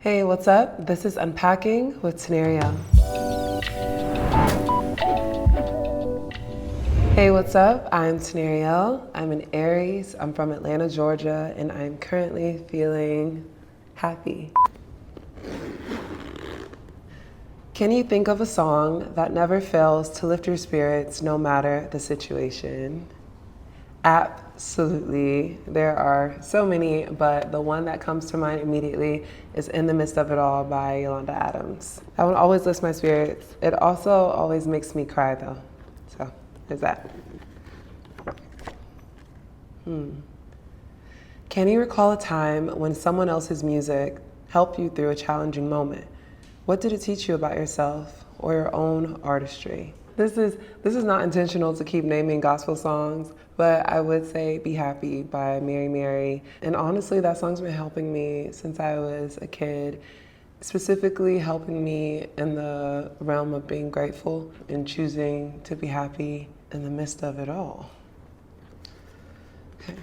Hey, what's up? This is Unpacking with Tanerélle. Hey, what's up? I'm Tanerélle. I'm an Aries. I'm from Atlanta, Georgia, and I'm currently feeling happy. Can you think of a song that never fails to lift your spirits no matter the situation? Absolutely. There are so many, but the one that comes to mind immediately is In the Midst of It All by Yolanda Adams. That one always lifts my spirits. It also always makes me cry though. So there's that. Can you recall a time when someone else's music helped you through a challenging moment? What did it teach you about yourself or your own artistry? This is not intentional to keep naming gospel songs, but I would say Be Happy by Mary Mary. And honestly, that song's been helping me since I was a kid, specifically helping me in the realm of being grateful and choosing to be happy in the midst of it all. Okay.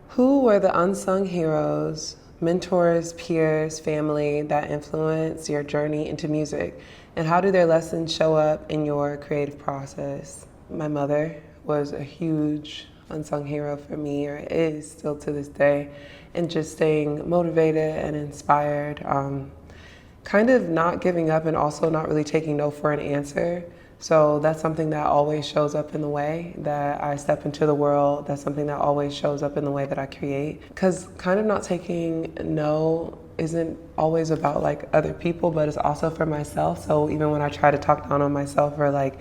Who were the unsung heroes, mentors, peers, family that influenced your journey into music? And how do their lessons show up in your creative process? My mother was a huge unsung hero for me, or is still to this day, and just staying motivated and inspired, kind of not giving up and also not really taking no for an answer. So that's something that always shows up in the way that I step into the world. That's something that always shows up in the way that I create. Because kind of not taking no isn't always about like other people, but it's also for myself. So even when I try to talk down on myself or like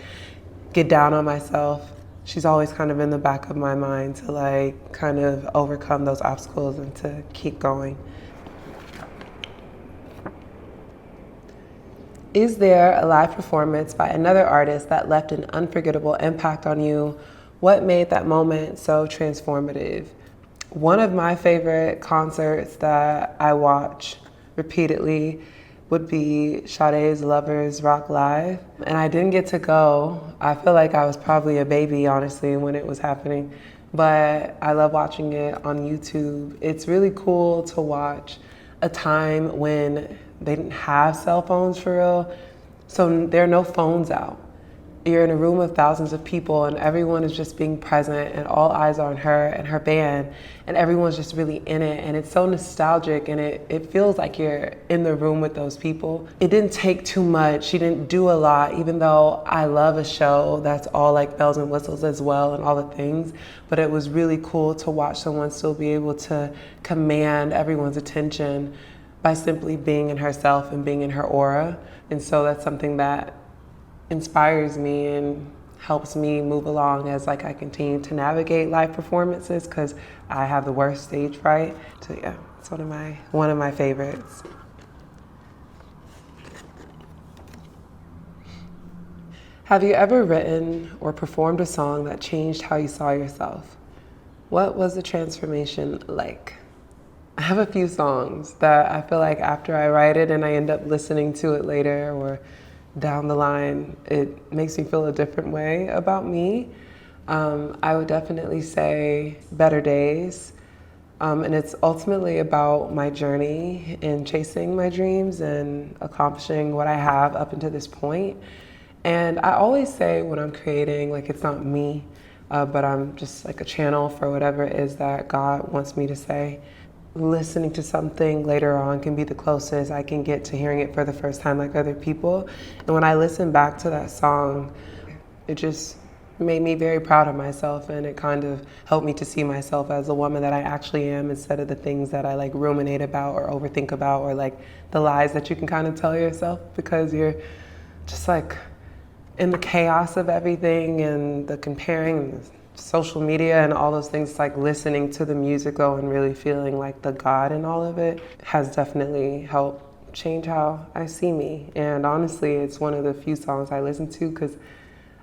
get down on myself, she's always kind of in the back of my mind to like kind of overcome those obstacles and to keep going. Is there a live performance by another artist that left an unforgettable impact on you? What made that moment so transformative? One of my favorite concerts that I watch repeatedly would be Sade's Lovers Rock Live. And I didn't get to go. I feel like I was probably a baby, honestly, when it was happening. But I love watching it on YouTube. It's really cool to watch a time when they didn't have cell phones for real. So there are no phones out. You're in a room of thousands of people and everyone is just being present and all eyes are on her and her band and everyone's just really in it, and it's so nostalgic and it feels like you're in the room with those people. It didn't take too much. She didn't do a lot, even though I love a show that's all like bells and whistles as well and all the things, but it was really cool to watch someone still be able to command everyone's attention by simply being in herself and being in her aura. And so that's something that inspires me and helps me move along as like I continue to navigate live performances, because I have the worst stage fright. So yeah, it's one of my favorites. Have you ever written or performed a song that changed how you saw yourself? What was the transformation like? I have a few songs that I feel like after I write it and I end up listening to it later or down the line, it makes me feel a different way about me. I would definitely say Better Days. And it's ultimately about my journey in chasing my dreams and accomplishing what I have up until this point. And I always say when I'm creating, like it's not me, but I'm just like a channel for whatever it is that God wants me to say. Listening to something later on can be the closest I can get to hearing it for the first time like other people. And when I listen back to that song, it just made me very proud of myself, and it kind of helped me to see myself as the woman that I actually am instead of the things that I like ruminate about or overthink about, or like the lies that you can kind of tell yourself because you're just like in the chaos of everything and the comparing and social media and all those things. Like listening to the music though and really feeling like the God in all of it has definitely helped change how I see me. And honestly, it's one of the few songs I listen to, because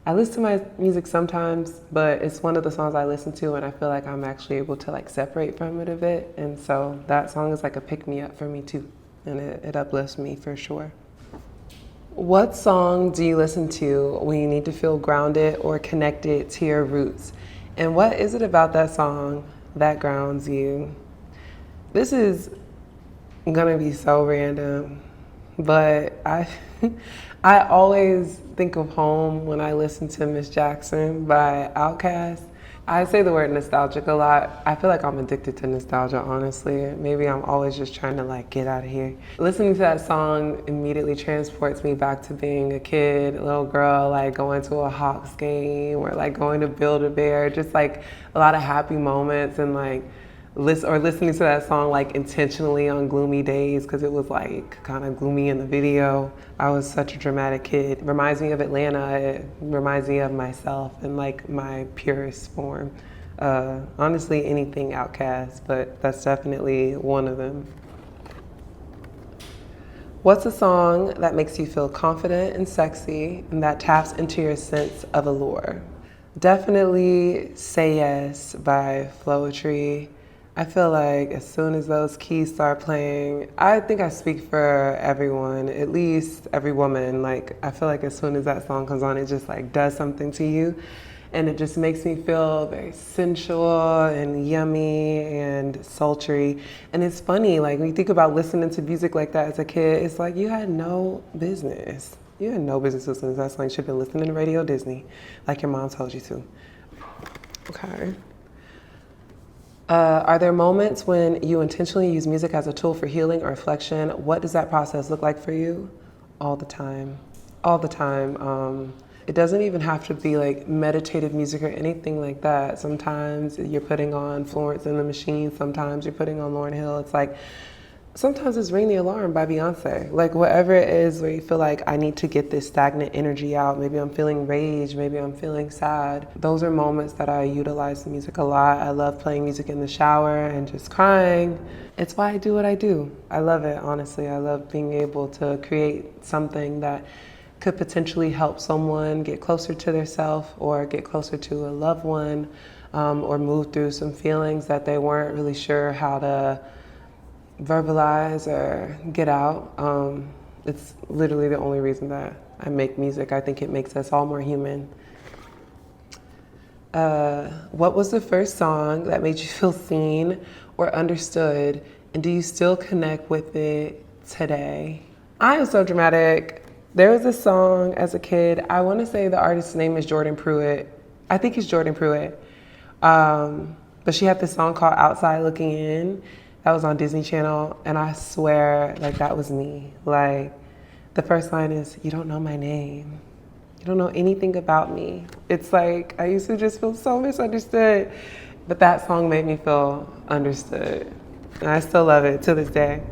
I listen to my music sometimes, but it's one of the songs I listen to and I feel like I'm actually able to like separate from it a bit. And so that song is like a pick-me-up for me too, and it uplifts me for sure. What song do you listen to when you need to feel grounded or connected to your roots? And what is it about that song that grounds you? This is gonna be so random, but I always think of home when I listen to Miss Jackson by Outkast. I say the word nostalgic a lot. I feel like I'm addicted to nostalgia, honestly. Maybe I'm always just trying to like get out of here. Listening to that song immediately transports me back to being a kid, a little girl, like going to a Hawks game or like going to Build-A-Bear, just like a lot of happy moments and like listening to that song like intentionally on gloomy days because it was like kind of gloomy in the video. I was such a dramatic kid. It reminds me of Atlanta. It reminds me of myself in like my purest form. Honestly, anything Outkast, but that's definitely one of them. What's a song that makes you feel confident and sexy and that taps into your sense of allure? Definitely Say Yes by Floetry. I feel like as soon as those keys start playing, I think I speak for everyone, at least every woman. Like, I feel like as soon as that song comes on, it just like does something to you. And it just makes me feel very sensual and yummy and sultry. And it's funny, like when you think about listening to music like that as a kid, it's like you had no business. You had no business listening to that song. You should have been listening to Radio Disney, like your mom told you to. Okay. Are there moments when you intentionally use music as a tool for healing or reflection? What does that process look like for you? All the time. All the time. It doesn't even have to be like meditative music or anything like that. Sometimes you're putting on Florence and the Machine. Sometimes you're putting on Lauryn Hill. It's like, sometimes it's Ring the Alarm by Beyonce. Like whatever it is where you feel like I need to get this stagnant energy out. Maybe I'm feeling rage, maybe I'm feeling sad. Those are moments that I utilize the music a lot. I love playing music in the shower and just crying. It's why I do what I do. I love it, honestly. I love being able to create something that could potentially help someone get closer to their self or get closer to a loved one, or move through some feelings that they weren't really sure how to verbalize or get out. It's literally the only reason that I make music. I think it makes us all more human. What was the first song that made you feel seen or understood, and do you still connect with it today? I am so dramatic. There was a song as a kid, I want to say the artist's name is Jordan Pruitt. I think he's Jordan Pruitt. But she had this song called Outside Looking In. That was on Disney Channel, and I swear, like, that was me. Like, the first line is, "You don't know my name. You don't know anything about me." It's like, I used to just feel so misunderstood, but that song made me feel understood. And I still love it to this day.